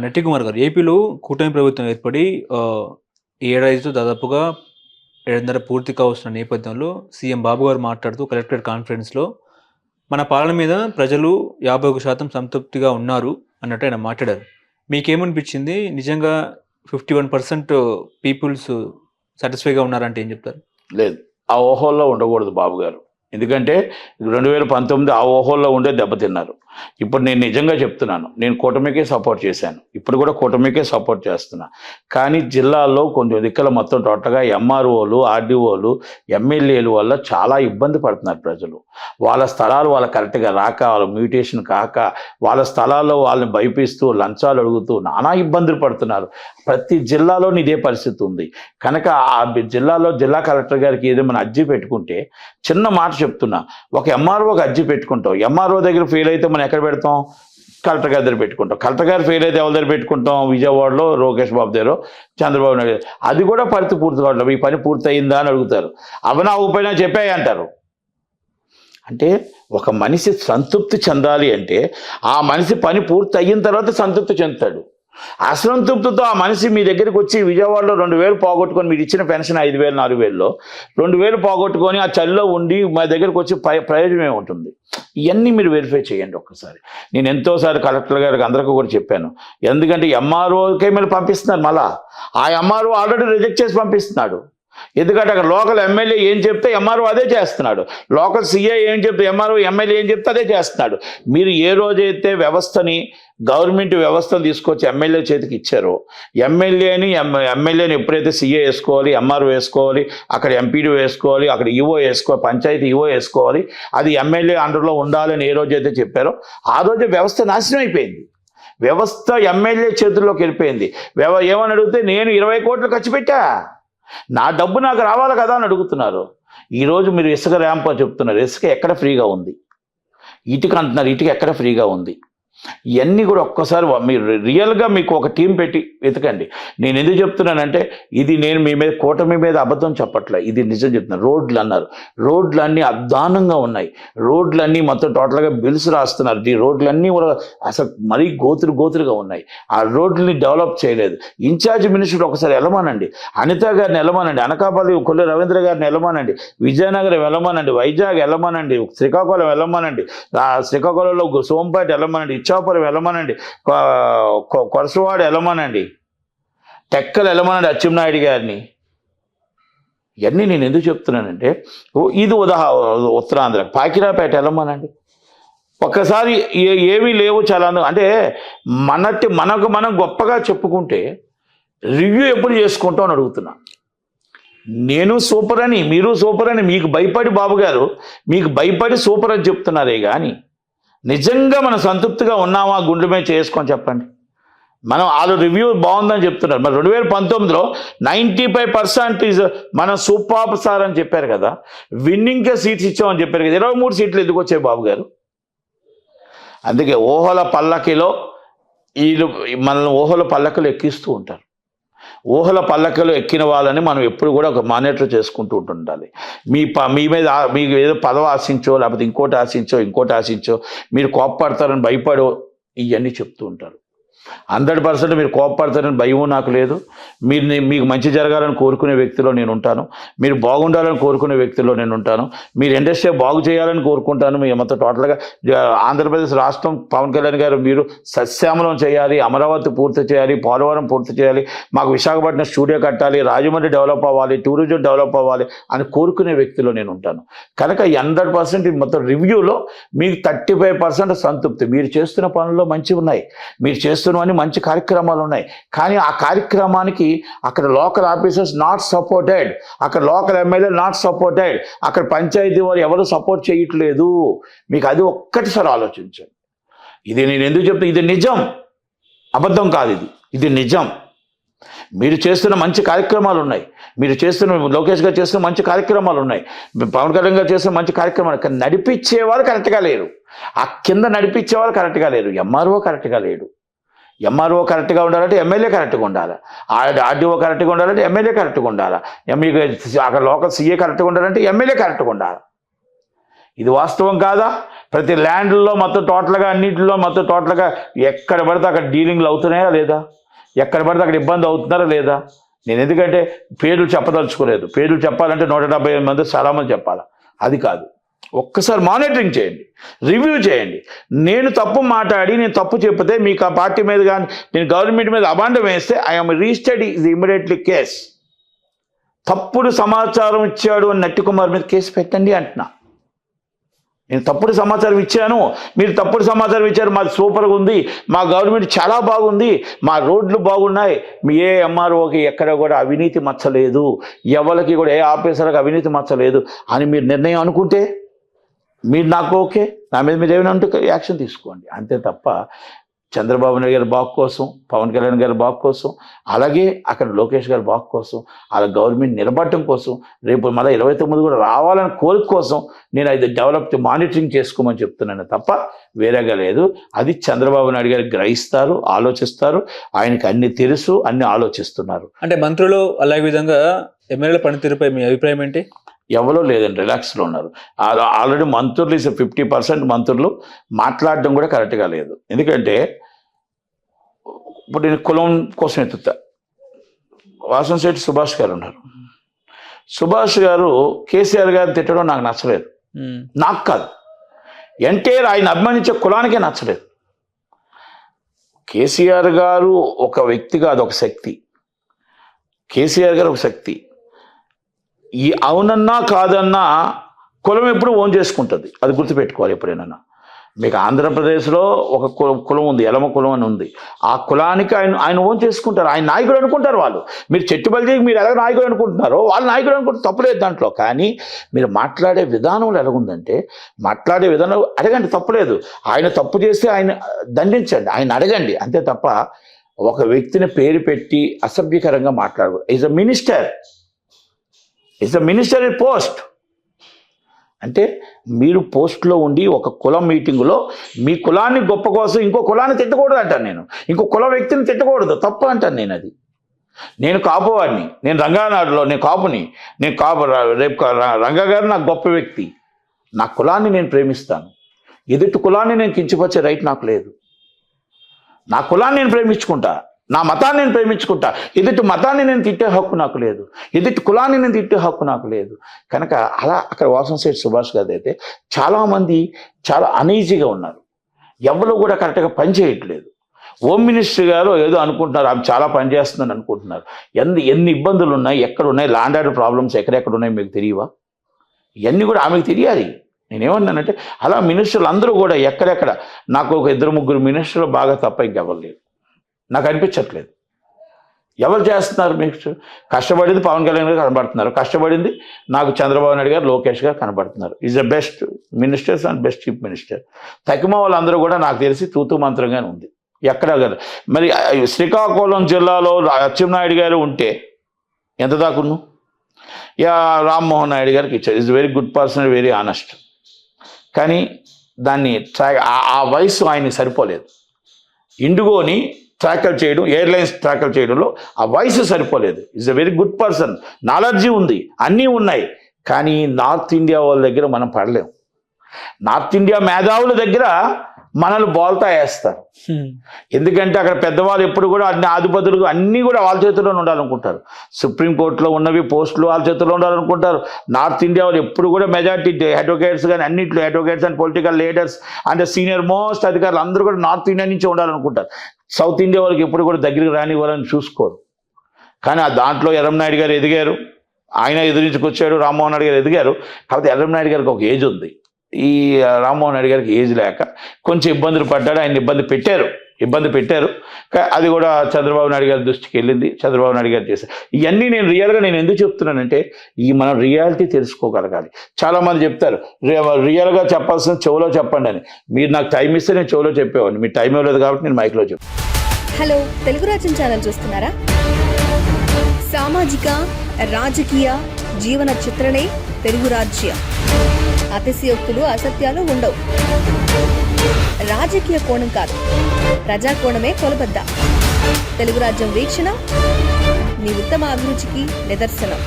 నట్టి కుమార్ గారు, ఏపీలో కూటమి ప్రభుత్వం ఏర్పడి ఈ ఏడాదితో దాదాపుగా ఏడున్నర పూర్తి కావస్తున్న నేపథ్యంలో సీఎం బాబు గారు మాట్లాడుతూ కలెక్టరేట్ కాన్ఫరెన్స్‌లో మన పాలన మీద ప్రజలు 51% సంతృప్తిగా ఉన్నారు అన్నట్టు ఆయన మాట్లాడారు. మీకేమనిపించింది? నిజంగా 51% పీపుల్స్ సాటిస్ఫైగా ఉన్నారంటే ఏం చెప్తారు? లేదు. ఆ ఊహల్లో ఉండకూడదు బాబు గారు. ఎందుకంటే 2019 ఆ ఊహల్లో ఉండే దెబ్బతిన్నారు. ఇప్పుడు నేను నిజంగా చెప్తున్నాను. నేను కూటమికే సపోర్ట్ చేశాను. ఇప్పుడు కూడా కూటమికే సపోర్ట్ చేస్తున్నా. కానీ జిల్లాల్లో కొన్ని దిక్కుల మొత్తం టోటల్‌గా ఎంఆర్ఓలు, ఆర్డీఓలు, ఎమ్మెల్యేల వల్ల చాలా ఇబ్బంది పడుతున్నారు ప్రజలు. వాళ్ళ స్థలాలు వాళ్ళకి కరెక్ట్‌గా రాక, వాళ్ళ మ్యూటేషన్ కాక, వాళ్ళ స్థలాల్లో వాళ్ళని భయపిస్తూ, లంచాలు అడుగుతూ నానా ఇబ్బందులు పడుతున్నారు. ప్రతి జిల్లాలోని ఇదే పరిస్థితి ఉంది. కనుక ఆ జిల్లాలో జిల్లా కలెక్టర్ గారికి ఏదేమైనా అర్జీ పెట్టుకుంటే, చిన్న మాట చెప్తున్నా, ఒక ఎంఆర్ఓకి అర్జీ పెట్టుకుంటాం. ఎంఆర్ఓ దగ్గర ఫెయిల్ అయితే మనం ఎక్కడ పెడతాం? కలెక్టర్ గారి దగ్గర పెట్టుకుంటాం. కలెక్టర్ గారు ఫెయిల్ అయితే ఎవరి దగ్గర పెట్టుకుంటాం? విజయవాడలో లోకేష్ బాబు దగ్గర, చంద్రబాబు నాయుడు. అది కూడా పూర్తి కావట్లేదు. ఈ పని పూర్తయిందా అని అడుగుతారు. అవనా ఊపైనా చెప్పాయి అంటారు. అంటే ఒక మనిషి సంతృప్తి చెందాలి అంటే ఆ మనిషి పని పూర్తి అయిన తర్వాత సంతృప్తి చెందుతాడు. అసంతృప్తితో ఆ మనిషి మీ దగ్గరికి వచ్చి విజయవాడలో 2000 పోగొట్టుకొని, మీరు ఇచ్చిన పెన్షన్ 5000, 4000లో 2000 పోగొట్టుకొని ఆ చలిలో ఉండి మా దగ్గరకు వచ్చి ప్రయోజనం ఏముంటుంది? ఇవన్నీ మీరు వెరిఫై చేయండి ఒక్కసారి. నేను ఎంతోసారి కలెక్టర్ గారికి అందరికీ కూడా చెప్పాను. ఎందుకంటే ఎంఆర్ఓకే మీరు పంపిస్తున్నారు. మళ్ళా ఆ ఎంఆర్ఓ ఆల్రెడీ రిజెక్ట్ చేసి పంపిస్తున్నాడు. ఎందుకంటే అక్కడ లోకల్ ఎమ్మెల్యే ఏం చెప్తే ఎంఆర్ఓ అదే చేస్తున్నాడు. లోకల్ సీఏ ఏం చెప్తే ఎంఆర్ఓ, ఎమ్మెల్యే ఏం చెప్తే అదే చేస్తున్నాడు. మీరు ఏ రోజైతే వ్యవస్థని, గవర్నమెంట్ వ్యవస్థను తీసుకొచ్చి ఎమ్మెల్యే చేతికి ఇచ్చారో, ఎమ్మెల్యేని ఎప్పుడైతే సీఏ వేసుకోవాలి, ఎంఆర్ఓ వేసుకోవాలి, అక్కడ ఎంపీడీ వేసుకోవాలి, అక్కడ ఈఓ వేసుకోవాలి, పంచాయతీ ఈఓ వేసుకోవాలి, అది ఎమ్మెల్యే అండర్లో ఉండాలని ఏ రోజైతే చెప్పారో ఆ రోజే వ్యవస్థ నాశనం అయిపోయింది. వ్యవస్థ ఎమ్మెల్యే చేతుల్లోకి వెళ్ళిపోయింది. ఏమని అడిగితే నేను 20 కోట్లు ఖర్చు పెట్టా, నా డబ్బు నాకు రావాలి కదా అని అడుగుతున్నారు. ఈరోజు మీరు ఇసుక ర్యాంప్ చెప్తున్నారు. ఇసుక ఎక్కడ ఫ్రీగా ఉంది? ఇటుక అంటున్నారు. ఇటుక ఎక్కడ ఫ్రీగా ఉంది? ఇవన్నీ కూడా ఒక్కసారి మీరు రియల్గా మీకు ఒక టీం పెట్టి వెతకండి. నేను ఎందుకు చెప్తున్నానంటే, ఇది నేను మీ మీద కూటమి మీద అబద్ధం చెప్పట్లే, ఇది నిజం చెప్తున్నాను. రోడ్లు అన్నారు. రోడ్లన్నీ అద్దానంగా ఉన్నాయి. రోడ్లన్నీ మొత్తం టోటల్గా బిల్స్ రాస్తున్నారు. ఈ రోడ్లన్నీ కూడా అసలు మరీ గోతులుగా ఉన్నాయి. ఆ రోడ్లని డెవలప్ చేయలేదు. ఇన్ఛార్జ్ మినిస్టర్ ఒకసారి వెళ్ళమానండి. అనిత గారిని వెళ్ళమానండి. అనకాపల్లి కొల్లు రవీంద్ర గారిని వెళ్ళమానండి. విజయనగరం వెళ్ళమానండి. వైజాగ్ వెళ్ళమానండి. శ్రీకాకుళం వెళ్ళమానండి. శ్రీకాకుళంలో సోంపేట వెళ్ళమానండి. ఇచ్చాపురం వెళ్ళమానండి. కొరసవాడ వెళ్ళమానండి. టెక్కలు వెళ్ళమానండి అచ్చెన్నాయుడు గారిని. ఇవన్నీ నేను ఎందుకు చెప్తున్నానంటే, ఇది ఉత్తరాంధ్ర. పాకిరాపేట వెళ్ళమానండి. ఒక్కసారి ఏమీ లేవు చాలా. అంటే మనకు మనం గొప్పగా చెప్పుకుంటే రివ్యూ ఎప్పుడు చేసుకుంటాం అని అడుగుతున్నా. నేను సూపర్ అని, మీరు సూపర్ అని మీకు భయపడి బాబు గారు, మీకు భయపడి సూపర్ అని చెప్తున్నారే కానీ నిజంగా మనం సంతృప్తిగా ఉన్నామా? గుండె మీద చేసుకొని చెప్పండి. మనం వాళ్ళు రివ్యూ బాగుందని చెప్తున్నారు. మరి 2019లో 95% ఈజ్ మనం సూపర్ సార్ అని చెప్పారు కదా. విన్నింగ్కే సీట్స్ ఇచ్చామని చెప్పారు కదా. 23 సీట్లు ఎందుకు వచ్చాయి బాబు గారు? అందుకే ఊహల పల్లకిలో వీళ్ళు మనల్ని ఊహల పల్లకిలో ఎక్కిస్తూ ఉంటారు. ఊహల పల్లకలు ఎక్కిన వాళ్ళని మనం ఎప్పుడు కూడా ఒక మానిటర్ చేసుకుంటూ ఉండాలి. మీ మీద మీకు ఏదో పదవి ఆశించో, లేకపోతే ఇంకోటి ఆశించో మీరు కోపపడతారని భయపడో ఇవన్నీ చెప్తూ ఉంటారు. 100% మీరు కోపపడతారని భయం నాకు లేదు. మీకు మంచి జరగాలని కోరుకునే వ్యక్తిలో నేను ఉంటాను. మీరు బాగుండాలని కోరుకునే వ్యక్తిలో నేను ఉంటాను. మీరు ఇండస్ట్రీ బాగు చేయాలని కోరుకుంటాను. మీ మొత్తం టోటల్గా ఆంధ్రప్రదేశ్ రాష్ట్రం పవన్ కళ్యాణ్ గారు మీరు సస్యామలం చేయాలి, అమరావతి పూర్తి చేయాలి, పోలవరం పూర్తి చేయాలి, మాకు విశాఖపట్నం స్టూడియో కట్టాలి, రాజమండ్రి డెవలప్ అవ్వాలి, టూరిజం డెవలప్ అవ్వాలి అని కోరుకునే వ్యక్తిలో నేను ఉంటాను. కనుక 100% మొత్తం రివ్యూలో మీకు 35% సంతృప్తి. మీరు చేస్తున్న పనుల్లో మంచి ఉన్నాయి, మీరు చేస్తున్న అని మంచి కార్యక్రమాలు ఉన్నాయి. కానీ ఆ కార్యక్రమానికి అక్కడ లోకల్ ఆఫీసర్స్ నాట్ సపోర్టెడ్, అక్కడ లోకల్ ఎమ్మెల్యే నాట్ సపోర్టెడ్, అక్కడ పంచాయతీ వారు ఎవరు సపోర్ట్ చేయట్లేదు. మీకు అది ఒక్కటిసారి ఆలోచించండి. ఇది నేను ఎందుకు చెప్తాను? ఇది నిజం, అబద్ధం కాదు. ఇది నిజం. మీరు చేస్తున్న మంచి కార్యక్రమాలు ఉన్నాయి. మీరు చేస్తున్న లోకేష్ గారు చేస్తున్న మంచి కార్యక్రమాలు ఉన్నాయి. పవన్ కళ్యాణ్ గారు చేస్తున్న మంచి కార్యక్రమాలు. కానీ నడిపించేవాళ్ళు కరెక్ట్గా లేరు. ఆ కింద నడిపించేవాళ్ళు కరెక్ట్గా లేరు. ఎంఆర్ఓ కరెక్ట్గా లేడు. ఎంఆర్ఓ కరెక్ట్గా ఉండాలంటే ఎమ్మెల్యే కరెక్ట్గా ఉండాలి. ఆర్డీఓ కరెక్ట్గా ఉండాలంటే ఎమ్మెల్యే కరెక్ట్గా ఉండాలి. అక్కడ లోకల్ సీఏ కరెక్ట్గా ఉండాలంటే ఎమ్మెల్యే కరెక్ట్గా ఉండాలి. ఇది వాస్తవం కాదా? ప్రతి ల్యాండ్లో మొత్తం టోటల్గా అన్నింటిలో మొత్తం టోటల్గా ఎక్కడ పడితే అక్కడ డీలింగ్లు అవుతున్నాయా లేదా? ఎక్కడ పడితే అక్కడ ఇబ్బంది అవుతున్నారా లేదా? నేను ఎందుకంటే పేర్లు చెప్పదలుచుకోలేదు. పేర్లు చెప్పాలంటే 178 మంది చాలామంది చెప్పాలా, అది కాదు. ఒక్కసారి మానిటరింగ్ చేయండి, రివ్యూ చేయండి. నేను తప్పు మాట్లాడి నేను తప్పు చెప్తే మీకు ఆ పార్టీ మీద కానీ నేను గవర్నమెంట్ మీద అబాండం వేస్తే I'm registered is immediately case. తప్పుడు సమాచారం ఇచ్చాడు అని నట్టి కుమార్ మీద కేసు పెట్టండి అంటున్నా. నేను తప్పుడు సమాచారం ఇచ్చాను, మీరు తప్పుడు సమాచారం ఇచ్చారు, మాది సూపర్గా ఉంది, మా గవర్నమెంట్ చాలా బాగుంది, మా రోడ్లు బాగున్నాయి, మీ ఏ ఎంఆర్ఓకి ఎక్కడ కూడా అవినీతి మచ్చలేదు, ఎవరికి కూడా ఏ ఆఫీసర్కి అవినీతి మచ్చలేదు అని మీరు నిర్ణయం అనుకుంటే మీరు నాకు ఓకే, నా మీద మీరు ఏమైనా ఉంటే యాక్షన్ తీసుకోండి. అంతే తప్ప చంద్రబాబు నాయుడు గారి బాగు కోసం, పవన్ కళ్యాణ్ గారి బాగు కోసం, అలాగే అక్కడ లోకేష్ గారి బాగు కోసం, అలా గవర్నమెంట్ నిలబడటం కోసం, రేపు మళ్ళీ 29 కూడా రావాలని కోరిక కోసం నేను అది డెవలప్ మానిటరింగ్ చేసుకోమని చెప్తున్నాను తప్ప వేరేగా లేదు. అది చంద్రబాబు నాయుడు గారు గ్రహిస్తారు, ఆలోచిస్తారు, ఆయనకి అన్ని తెలుసు, అన్ని ఆలోచిస్తున్నారు. అంటే మంత్రులు అలాగే విధంగా ఎమ్మెల్యేల పనితీరుపై మీ అభిప్రాయం ఏంటి? ఎవరో లేదండి, రిలాక్స్లో ఉన్నారు. ఆల్రెడీ మంత్రులు 50% మంత్రులు మాట్లాడడం కూడా కరెక్ట్గా లేదు. ఎందుకంటే ఇప్పుడు నేను కులం కోసం ఎత్తుతా. వాసంశెట్టి సుభాష్ గారు ఉన్నారు. సుభాష్ గారు కేసీఆర్ గారిని తిట్టడం నాకు నచ్చలేదు. నాకు కాదు, ఎన్టీఆర్ ఆయన అభిమానించే కులానికే నచ్చలేదు. కేసీఆర్ గారు ఒక వ్యక్తి కాదు, ఒక శక్తి. కేసీఆర్ గారు ఒక శక్తి. ఈ అవునన్నా కాదన్నా కులం ఎప్పుడు ఓన్ చేసుకుంటుంది, అది గుర్తుపెట్టుకోవాలి ఎప్పుడైనా. మీకు ఆంధ్రప్రదేశ్లో ఒక కులం ఉంది, ఎలమ కులం అని ఉంది. ఆ కులానికి ఆయన ఓన్ చేసుకుంటారు, ఆయన నాయకుడు అనుకుంటారు వాళ్ళు. మీరు చెట్టుబల్లికి మీరు ఎలా నాయకుడు అనుకుంటున్నారో వాళ్ళు నాయకుడు అనుకుంటే తప్పులేదు దాంట్లో. కానీ మీరు మాట్లాడే విధానంలో ఎలాగుందంటే, మాట్లాడే విధానం అడగండి, తప్పులేదు. ఆయన తప్పు చేస్తే ఆయన దండించండి, ఆయన అడగండి, అంతే తప్ప ఒక వ్యక్తిని పేరు పెట్టి అసభ్యకరంగా మాట్లాడకూడదు. Is a minister, is a minister in post. అంటే మీరు పోస్ట్లో ఉండి ఒక కులం మీటింగులో మీ కులాన్ని గొప్ప కోసం ఇంకో కులాన్ని తిట్టకూడదు అంటాను నేను, ఇంకో కుల వ్యక్తిని తిట్టకూడదు, తప్పు అంటాను నేను. అది నేను కాపువాడిని, నేను రంగానాడులో నేను కాపుని, నేను కాపు. రేపు రంగా గారు నాకు గొప్ప వ్యక్తి, నా కులాన్ని నేను ప్రేమిస్తాను. ఎదుటి కులాన్ని నేను కించపరిచే రైట్ నాకు లేదు. నా కులాన్ని నేను ప్రేమించుకుంటా, నా మతాన్ని నేను ప్రేమించుకుంటా. ఎదుటి మతాన్ని నేను తిట్టే హక్కు నాకు లేదు, ఎదుటి కులాన్ని నేను తిట్టే హక్కు నాకు లేదు. కనుక అలా అక్కడ వాసంశెట్టి సుభాష్ గారు అయితే చాలామంది చాలా అనీజీగా ఉన్నారు, ఎవరు కూడా కరెక్ట్గా పని చేయట్లేదు. హోమ్ మినిస్టర్ గారు ఏదో అనుకుంటున్నారు, ఆమె చాలా పని చేస్తుందని అనుకుంటున్నారు. ఎన్ని ఇబ్బందులు ఉన్నాయి, ఎక్కడ ఉన్నాయి, ల్యాండ్ ఆర్డర్ ప్రాబ్లమ్స్ ఎక్కడెక్కడ ఉన్నాయి మీకు తెలియవా? ఇవన్నీ కూడా ఆమెకు తెలియాలి. నేనేమన్నానంటే అలా మినిస్టర్లు అందరూ కూడా ఎక్కడెక్కడ, నాకు ఒక 2-3 మినిస్టర్లు బాగా తప్ప ఇంకెవరు లేరు, నాకు అనిపించట్లేదు. ఎవరు చేస్తున్నారు? మీకు కష్టపడింది పవన్ కళ్యాణ్ గారు కనబడుతున్నారు, కష్టపడింది నాకు చంద్రబాబు నాయుడు గారు, లోకేష్ గారు కనబడుతున్నారు. Is the best ministers and best chief minister. తక్కువ వాళ్ళందరూ కూడా నాకు తెలిసి తూతూ మంత్రంగానే ఉంది ఎక్కడ కదా. మరి శ్రీకాకుళం జిల్లాలో అచ్చెన్నాయుడు గారు ఉంటే ఎంత దాకును, రామ్మోహన్ నాయుడు గారికి ఇచ్చారు. Is very good person, very honest. కానీ దాన్ని ఆ వయసు ఆయనకి సరిపోలేదు. ఇండిగోని ట్రాకల్ చేయడం, ఎయిర్లైన్స్ ట్రాకల్ చేయడంలో ఆ వయసు సరిపోలేదు. Is a very good person, knowledge ఉంది, అన్నీ ఉన్నాయి. కానీ నార్త్ ఇండియా వాళ్ళ దగ్గర మనం పడలేం. నార్త్ ఇండియా మేధావుల దగ్గర మనల్ని బోల్తా వేస్తారు. ఎందుకంటే అక్కడ పెద్దవాళ్ళు ఎప్పుడు కూడా అన్ని ఆధిపతులు అన్నీ కూడా వాళ్ళ చేతుల్లోనే ఉండాలనుకుంటారు. సుప్రీంకోర్టులో ఉన్నవి పోస్టులు వాళ్ళ చేతుల్లో ఉండాలనుకుంటారు. నార్త్ ఇండియా వాళ్ళు ఎప్పుడు కూడా మెజార్టీ అడ్వకేట్స్ కానీ అన్నింటిలో advocates and political leaders and senior most అధికారులు అందరూ కూడా నార్త్ ఇండియా నుంచి ఉండాలనుకుంటారు. సౌత్ ఇండియా వాళ్ళకి ఎప్పుడు కూడా దగ్గరికి రానివ్వాలని చూసుకోరు. కానీ ఆ దాంట్లో ఎర్రంనాయుడు గారు ఎదిగారు, ఆయన ఎదురించుకొచ్చాడు, రామ్మోహన్ నాయుడు గారు ఎదిగారు. కాకపోతే ఎర్రంనాయుడు గారికి ఒక ఏజ్ ఉంది, ఈ రామ్మోహన్ నాయుడు గారికి ఏజ్ లేక కొంచెం ఇబ్బందులు పడ్డాడు. ఆయన ఇబ్బంది పెట్టారు. అది కూడా చంద్రబాబు నాయుడు గారి దృష్టికి వెళ్ళింది, చంద్రబాబు నాయుడు గారు చేశారు. ఇవన్నీ నేను ఎందుకు చెప్తున్నానంటే మనం రియాలిటీ తెలుసుకోగలగాలి. చాలామంది చెప్తారు రియల్గా చెప్పాల్సిన చెవులో చెప్పండి అని. మీరు నాకు టైం ఇస్తే నేను చెవులో చెప్పేవాడిని, మీరు టైం ఇవ్వలేదు కాబట్టి నేను మైక్లో చెప్పాను. హలో, తెలుగు రాజ్యం ఛానల్ చూస్తున్నారా? సామాజిక రాజకీయ జీవన చిత్రణే తెలుగు రాజ్యం. అతిశయోక్తులు అసత్యాలు ఉండవు. రాజకీయ కోణం కాదు, ప్రజా కోణమే కొలబద్ద. తెలుగు రాజ్యం వీక్షణ మీ ఉత్తమ అభిరుచికి నిదర్శనం.